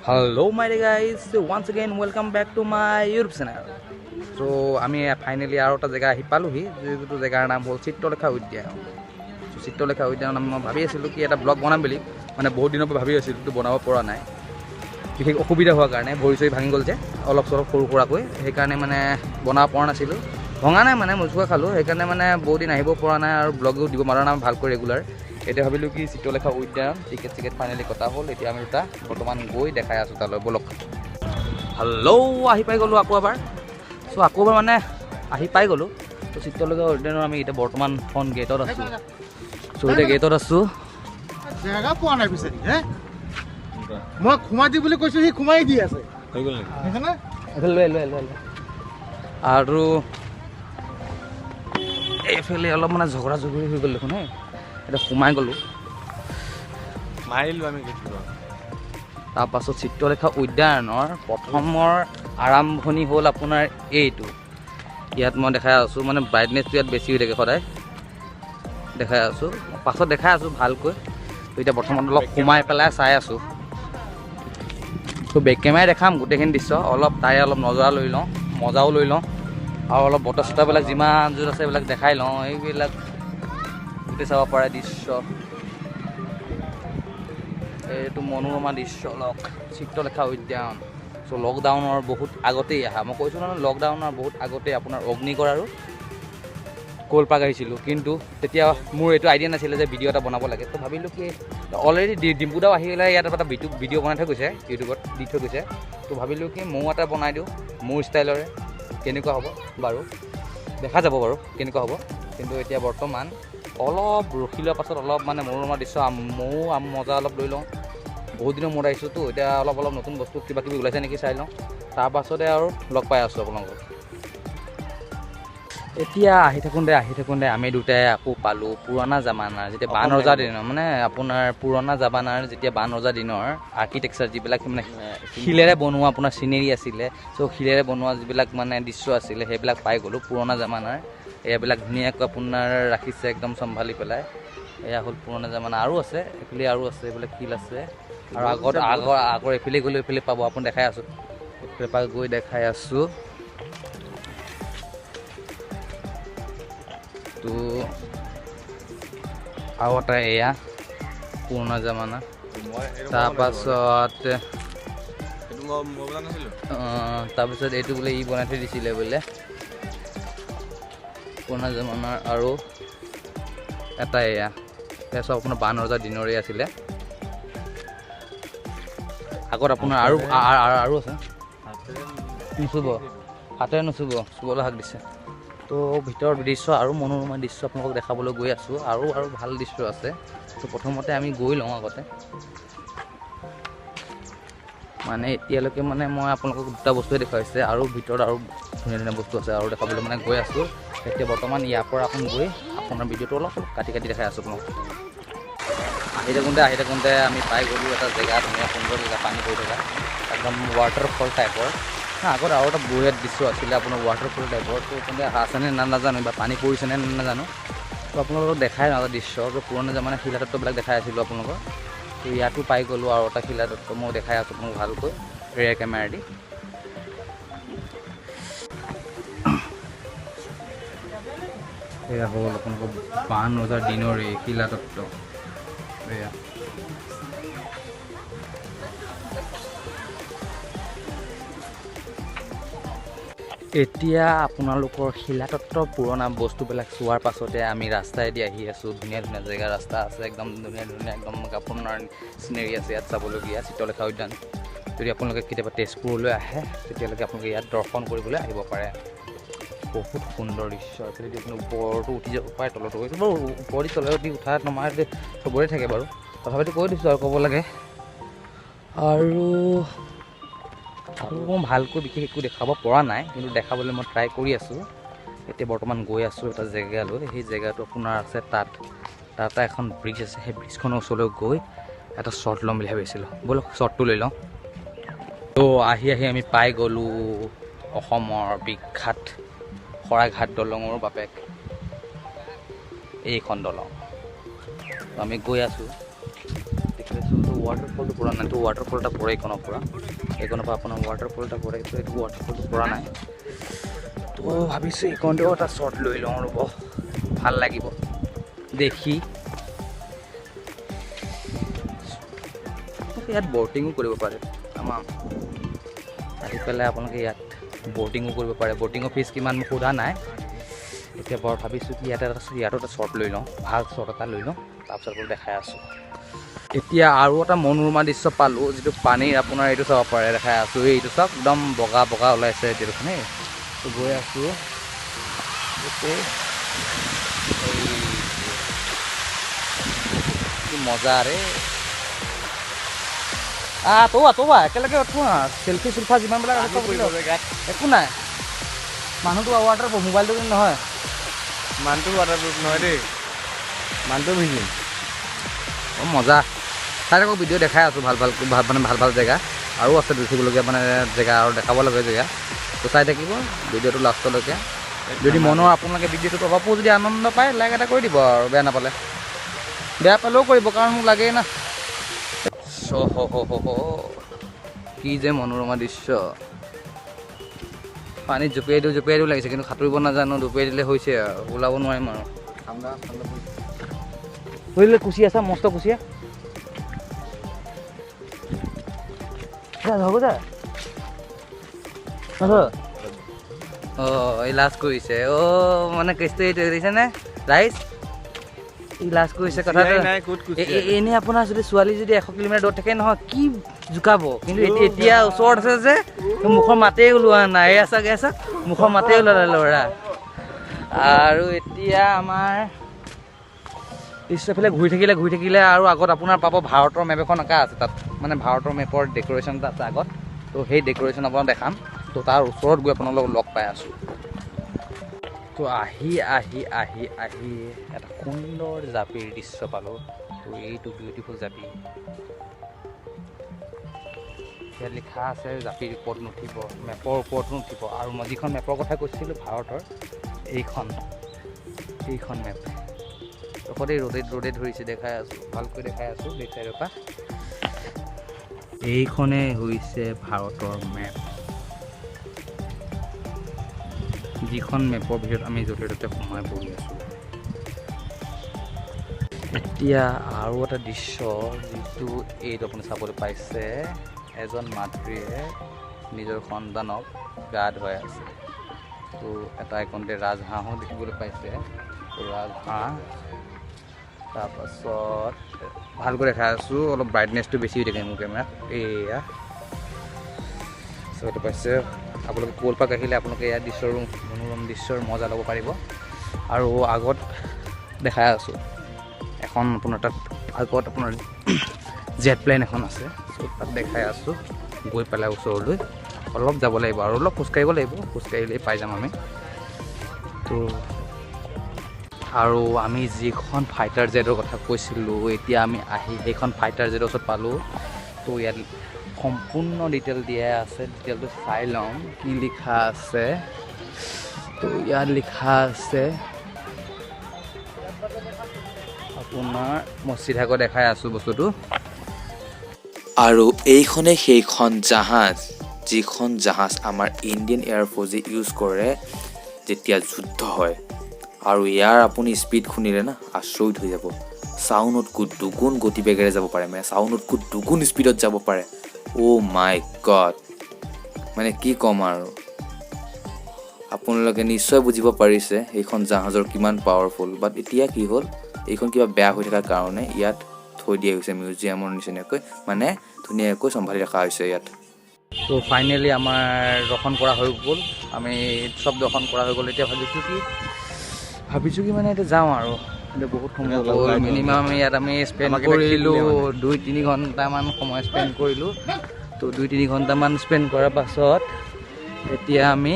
Hello my dear guys, once again welcome back to my YouTube channel. So আমি finally আৰু এটা জেগা আহি পালোহি যেটো জেগাৰ নাম হ'ল চিত্ৰলেখা উদ্যান। সো চিত্ৰলেখা উদ্যান আমি ভাবি আছিলোঁ কি এটা ব্লগ বনাম বুলি, মানে বহুত দিনৰ পৰা ভাবি আছিলোঁ তো বনাব পৰা নাই, বিশেষ অসুবিধা হোৱাৰ কাৰণে ভৰি চৰি ভাঙি গ'ল যে অলপ চলপ সৰু সুৰাকৈ, সেইকাৰণে মানে বনাব পৰা নাছিলোঁ। ভঙা নাই মানে মোচুকা খালোঁ, সেইকাৰণে মানে বহুত দিন আহিব পৰা নাই আৰু ব্লগো দিব পৰা নাই ভালকৈ ৰেগুলাৰ। এতিয়া ভাবিলোঁ কি চিত্ৰলেখা উদ্যান টিকেট ফাইনেলি কটা হ'ল। এতিয়া আমি দুটা বৰ্তমান গৈ দেখাই আছোঁ তালৈ, বলক। হেল্ল' আহি পাই গ'লোঁ আকৌ এবাৰ। চ' আকৌ এবাৰ মানে আহি পাই গ'লোঁ। ত' চিত্ৰলেখা উদ্যানৰ আমি এতিয়া বৰ্তমান ফ্ৰণ্ট গেটত আছোঁ। চ' এতিয়া গেটত আছোঁ। জেগা পোৱা নাই বিচাৰি হে, মই সোমাই দি বুলি কৈছোঁ, সি সোমাই দি আছে। হৈ গ'ল নেকি? আৰু এইফালে অলপ মানে ঝগৰা ঝগৰি হৈ গ'ল দেখোন। এতিয়া সোমাই গ'লোঁ, মাৰিলোঁ আমি। তাৰপাছত চিত্ৰলেখা উদ্যানৰ প্ৰথমৰ আৰম্ভণি হ'ল আপোনাৰ এইটো। ইয়াত মই দেখাই আছোঁ, মানে ব্ৰাইটনেছটো ইয়াত বেছি হৈ থাকে সদায়, দেখাই আছোঁ। পাছত দেখাই আছোঁ ভালকৈ। তো এতিয়া বৰ্তমান অলপ সোমাই পেলাই চাই আছোঁ। তো বেক কেমেৰাই দেখাম গোটেইখিনি দৃশ্য, অলপ তাৰে অলপ নজৰা লৈ লওঁ, মজাও লৈ লওঁ, আৰু অলপ বতৰ চতাবিলাক যিমান য'ত আছে এইবিলাক দেখাই লওঁ। এইবিলাক গোটেই চাব পাৰে দৃশ্য, এইটো মনোৰমা দৃশ্য লওক চিত্ৰলেখা উদ্যান। চ' লকডাউনৰ বহুত আগতেই আহা, মই কৈছোঁ নহয় লকডাউনৰ বহুত আগতেই আপোনাৰ অগ্নিগড় আৰু কলপাক আহিছিলোঁ, কিন্তু তেতিয়া মোৰ এইটো আইডিয়া নাছিলে যে ভিডিঅ' এটা বনাব লাগে। তো ভাবিলোঁ কি অলৰেডি ডিম্পুদাও আহি পেলাই ইয়াত এটা ভিডিঅ' বনাই থৈ গৈছে, ইউটিউবত দি থৈ গৈছে। তো ভাবিলোঁ কি ময়ো এটা বনাই দিওঁ মোৰ ষ্টাইলৰে, কেনেকুৱা হ'ব বাৰু দেখা যাব বাৰু কেনেকুৱা হ'ব। কিন্তু এতিয়া বৰ্তমান অলপ ৰখি লোৱাৰ পাছত অলপ মানে মনোৰমা দৃশ্য ময়ো মজা অলপ লৈ লওঁ। বহুত দিনৰ মূৰত আহিছোঁতো, এতিয়া অলপ নতুন বস্তু কিবা কিবি ওলাইছে নেকি চাই লওঁ, তাৰপাছতে আৰু লগ পাই আছোঁ আপোনালোকক। এতিয়া আহি থাকোঁতে আমি দুটাই আকৌ পালোঁ পুৰণা জামানাৰ, যেতিয়া বান ৰজাৰ দিনৰ, মানে আপোনাৰ পুৰণা জামানাৰ যেতিয়া বান ৰজাৰ দিনৰ আৰ্কিটেকচাৰ যিবিলাক মানে শিলেৰে বনোৱা আপোনাৰ চিনেৰী আছিলে। চ' শিলেৰে বনোৱা যিবিলাক মানে দৃশ্য আছিলে সেইবিলাক পাই গ'লোঁ পুৰণা জামানাৰ। এইবিলাক ধুনীয়াকৈ আপোনাৰ ৰাখিছে একদম চম্ভালি পেলাই। এয়া হ'ল পুৰণা জামানা। আৰু আছে এইফালে, আৰু আছে এইবিলাক শিল আছে। আৰু আগৰ এইফালে গ'লে এইফালে পাব, আপুনি দেখাই আছোঁ, এইফালে পৰা গৈ দেখাই আছোঁ। তো আৰু এটা এয়া পুৰণা জামানা। তাৰপাছত এইটো বোলে ই বনাই থৈ দিছিলে বোলে পুৰণা জামানাৰ। আৰু এটা এয়া চব আপোনাৰ বান ৰজাৰ দিনৰে আছিলে। আগত আপোনাৰ আৰু আছে, নুচুব হাতেৰে নুচুব, চুবলৈ হাক দিছে। তো ভিতৰৰ দৃশ্য আৰু মনোৰমা দৃশ্য আপোনালোকক দেখাবলৈ গৈ আছোঁ। আৰু ভাল দৃশ্য আছে। তো প্ৰথমতে আমি গৈ লওঁ আগতে, মানে এতিয়ালৈকে মানে মই আপোনালোকক দুটা বস্তুৱে দেখুৱাইছে, আৰু ভিতৰত আৰু ধুনীয়া ধুনীয়া বস্তু আছে আৰু দেখাবলৈ মানে গৈ আছোঁ। এতিয়া বৰ্তমান ইয়াৰ পৰা এখন গৈ আপোনাৰ ভিডিঅ'টো অলপ কাটি দেখাই আছোঁ আপোনালোকক। আহি থাকোঁতে আমি পাই গ'লোঁ এটা জেগা, ধুনীয়া সুন্দৰ জেগা, পানী পৰি থকা একদম ৱাটাৰফল টাইপৰ। আগত আৰু এটা বঢ়িয়া দৃশ্য আছিলে আপোনাৰ ৱাটাৰফল টাইপৰ। তো কিন্তু আছেনে নাজানো, বা পানী পৰিছেনে নাজানো। তো আপোনালোকক দেখাই এটা দৃশ্য, তো পুৰণা জামানা শিলাতত্ববিলাক দেখাই আছিলোঁ আপোনালোকৰ। তো ইয়াতো পাই গ'লোঁ আৰু এটা শিলাতত্ব, মই দেখাই আছোঁ আপোনালোক ভালকৈ ৰেয়াৰ কেমেৰা দি। এয়া হ'ল আপোনালোকৰ বান ৰজাৰ দিনৰে শিলাতত্ব। এয়া এতিয়া আপোনালোকৰ শিলাতত্ব পুৰণা বস্তুবিলাক চোৱাৰ পাছতে আমি ৰাস্তাইদি আহি আছোঁ। ধুনীয়া ধুনীয়া জেগা ৰাস্তা আছে, একদম ধুনীয়া একদম আপোনাৰ চিনেৰী আছে ইয়াত চাবলগীয়া চিত্ৰলেখা উদ্যান। যদি আপোনালোকে কেতিয়াবা তেজপুৰলৈ আহে তেতিয়ালৈকে আপোনালোকে ইয়াত দৰ্শন কৰিবলৈ আহিব পাৰে। বহুত সুন্দৰ দৃশ্য। এইফালে যদি আপুনি ওপৰতো উঠি যাব পাৰে, তলতো গৈছোঁ বাৰু, ওপৰদি তলেদি উঠা নমাৰ চবৰে থাকে বাৰু, তথাপিতো কৈ দিছোঁ আৰু ক'ব লাগে। আৰু মই ভালকৈ বিশেষ একো দেখাব পৰা নাই, কিন্তু দেখাবলৈ মই ট্ৰাই কৰি আছোঁ। এতিয়া বৰ্তমান গৈ আছোঁ এটা জেগালৈ, সেই জেগাটো আপোনাৰ আছে তাত এখন ব্ৰিজ আছে। সেই ব্ৰিজখনৰ ওচৰলৈ গৈ এটা শ্বট ল'ম বুলি ভাবিছিলোঁ, ব'লক শ্বটটো লৈ লওঁ। তো আহি আমি পাই গ'লোঁ অসমৰ বিখ্যাত শৰাইঘাট দলঙৰ বাপেক এইখন দলং। আমি গৈ আছোঁ, দেখি আছোঁ তো ৱাটাৰফলটো পৰা নাই, তো ৱাটাৰফল এটা পৰে এইখনৰ পৰা আপোনাৰ ৱাটাৰফল এটা পৰে, তো এইটো ৱাটাৰফলটো পৰা নাই। তো ভাবিছোঁ এইখনতেও এটা শ্বট লৈ লওঁ ৰ'ব, ভাল লাগিব দেখি। ইয়াত ব'টিঙো কৰিব পাৰে, আমাৰ আহি পেলাই আপোনালোকে ইয়াত ব'টিঙো কৰিব পাৰে। ব'টিঙৰ ফিজ কিমান মোক সোধা নাই এতিয়া বাৰু। ভাবিছোঁ কি ইয়াতো এটা শ্বট লৈ লওঁ, ভাল শ্বট এটা লৈ লওঁ, তাৰপিছত আকৌ দেখাই আছোঁ। এতিয়া আৰু এটা মনোৰমা দৃশ্য পালোঁ, যিটো পানীৰ আপোনাৰ এইটো চাব পাৰে, দেখাই আছোঁ। এইটো চাওক একদম বগা বগা ওলাইছে এতিয়াখানে। তো গৈ আছোঁ কি মজা ৰে। তৌবা একেলগে উঠোঁ চেল্ফি চেল্ফা যিমানবিলাক একো নাই। মানুহটো ৱাটাৰপ্ৰুফ, মোবাইলটো কিন্তু নহয়। মানুহটো ৱাটাৰপ্ৰুফ নহয় দেই, মানুহটো ভিজিম। অঁ মজা। তাত আকৌ ভিডিঅ' দেখাই আছোঁ ভাল ভাল জেগা আৰু আছে দেখিবলগীয়া, মানে জেগা আৰু দেখাব লাগে জেগা। তো চাই থাকিব ভিডিঅ'টো লাষ্টলৈকে। যদি মনৰ আপোনালোকে ভিডিঅ'টোত অলপো যদি আনন্দ পায়, লাইক এটা কৰি দিব আৰু বেয়া নাপালে। বেয়া পালেও কৰিব, কাৰণ মোক লাগেই না। কি যে মনোৰমা দৃশ্য। পানীত জঁপিয়াই দিওঁ লাগিছে, কিন্তু সাঁতুৰিব নাজানো। জঁপিয়াই দিলে হৈছে আৰু, ওলাব নোৱাৰিম আৰু। বুজিলে কুচিয়া চা, মস্ত কুচিয়া হ'ব যা। এই লাজ কৰিছে। মানে কেছটো এইটো দেখিছেনে ৰাইজ, ই লাজ কৰিছে কথাটো। এনেই আপোনাৰ যদি ছোৱালী যদি 100 কিলোমিটাৰ দূৰত থাকে নহয়, কি জোকাব, কিন্তু এতিয়া ওচৰত আছে যে মুখৰ মাতেই ওলোৱা নাই। চাওক মুখৰ মাতেই ওলোৱা ল'ৰা। আৰু এতিয়া আমাৰ পিছফালে ঘূৰি থাকিলে আৰু আগত আপোনাৰ পাব ভাৰতৰ মেপ এখন আঁকা আছে তাত, মানে ভাৰতৰ মেপৰ ডেক'ৰেশ্যন এটা আছে আগত। তো সেই ডেক'ৰেশ্যন আপোনাক দেখাম। তো তাৰ ওচৰত গৈ আপোনালোকক লগ পাই আছোঁ। তো আহি এটা সুন্দৰ জাপিৰ দৃশ্য পালোঁ। তো এইটো বিউটিফুল জাপি, ইয়াত লিখা আছে জাপিৰ ওপৰত নুঠিব, মেপৰ ওপৰতো নুঠিব। আৰু মই যিখন মেপৰ কথা কৈছিলোঁ ভাৰতৰ, এইখন মেপ সদায় ৰ'দে ধৰিছে, দেখাই আছোঁ, ভালকৈ দেখাই আছোঁ বেক চাইডৰ পৰা। এইখনেই হৈছে ভাৰতৰ মেপ, যিখন মেপৰ ভিতৰত আমি য'তে ত'তে সোমাই পৰি আছোঁ। এতিয়া আৰু এটা দৃশ্য, যিটো এইটো আপুনি চাবলৈ পাইছে, এজন মাতৃয়ে নিজৰ সন্তানক গা ধুৱাই আছে। তো এটা এইকণতে ৰাজহাঁহো দেখিবলৈ পাইছে। ৰাজহাঁহ, তাৰপাছত ভালকৈ দেখাই আছোঁ, অলপ ব্ৰাইটনেছটো বেছি হৈ থাকে মোৰ কেমেৰাত। এয়া চাবলৈ পাইছে। আপোনালোকে ক'লপাক আহিলে আপোনালোকে ইয়াৰ মনোৰম দৃশ্যৰ মজা ল'ব পাৰিব। আৰু আগত দেখাই আছোঁ এখন আপোনাৰ তাত আগত আপোনাৰ জেট প্লেন এখন আছে। চ' তাত দেখাই আছোঁ, গৈ পেলাই ওচৰলৈ অলপ যাব লাগিব আৰু অলপ খোজকাঢ়িব লাগিব, খোজকাঢ়িলেই পাই যাম আমি। তো আৰু আমি যিখন ফাইটাৰ জেটৰ কথা কৈছিলোঁ, এতিয়া আমি আহি সেইখন ফাইটাৰ জেটৰ ওচৰত পালোঁ। তো ইয়াত সম্পূৰ্ণ ডিটেইল দিয়া আছে, ডিটেইলটো চাই লওঁ কি লিখা আছে। তো ইয়াত লিখা আছে আপোনাৰ, মই চিধাকৈ দেখাই আছোঁ বস্তুটো। আৰু এইখনে সেইখন জাহাজ, যিখন জাহাজ আমাৰ ইণ্ডিয়ান এয়াৰফ'ৰ্চে ইউজ কৰে যেতিয়া যুদ্ধ হয়। আৰু ইয়াৰ আপুনি স্পীড শুনিলে না আচৰিত হৈ যাব। চাউণ্ডতকৈ দুগুণ গতিবেগেৰে যাব পাৰে, মানে চাউণ্ডতকৈ দুগুণ স্পীডত যাব পাৰে। অ' মাই গড, মানে কি ক'ম আৰু। আপোনালোকে নিশ্চয় বুজিব পাৰিছে এইখন জাহাজৰ কিমান পাৱাৰফুল। বাট এতিয়া কি হ'ল, এইখন কিবা বেয়া হৈ থকাৰ কাৰণে ইয়াত থৈ দিয়া হৈছে মিউজিয়ামৰ নিচিনাকৈ, মানে ধুনীয়াকৈ চম্ভালি ৰখা হৈছে ইয়াত। তো ফাইনেলি আমাৰ দৰ্শন কৰা হৈ গ'ল, আমি চব দৰ্শন কৰা হৈ গ'ল। এতিয়া ভাবিছোঁ কি মানে এতিয়া যাওঁ আৰু। এতিয়া বহুত সময় হ'ল, মিনিমাম ইয়াত আমি স্পেণ্ড কৰিলোঁ 2-3 ঘণ্টামান সময় স্পেণ্ড কৰিলোঁ। তো 2-3 ঘণ্টামান স্পেণ্ড কৰাৰ পাছত এতিয়া আমি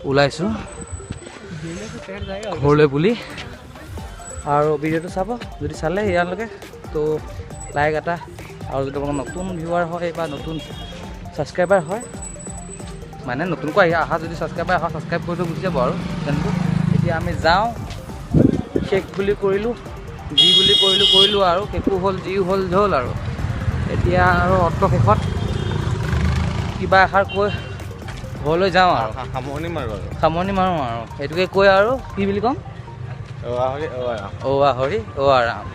ওলাইছোঁ ঘৰলৈ বুলি। আৰু ভিডিঅ'টো চাব, যদি চালে ইয়ালৈকে তো লাইক এটা, আৰু যদি আপোনালোক নতুন ভিউৱাৰ হয় বা নতুন ছাবস্ক্ৰাইবাৰ হয়, মানে নতুনকৈ অহা যদি ছাবস্ক্ৰাইবাৰ হয়, ছাবস্ক্ৰাইব কৰি থৈ গুচি যাব আৰু চেনেলটো। এতিয়া আমি যাওঁ, শেষ বুলি কৰিলোঁ, যি বুলি কৰিলোঁ আৰু শেষো হ'ল, যি হ'ল আৰু। এতিয়া আৰু অটো শেষত কিবা এষাৰ কৈ ঘৰলৈ যাওঁ আৰু সামৰণি মাৰোঁ আৰু সামৰণি মাৰোঁ আৰু সেইটোকে কৈ আৰু কি বুলি ক'ম অ' হৰি অ' হৰি অ' ৰাম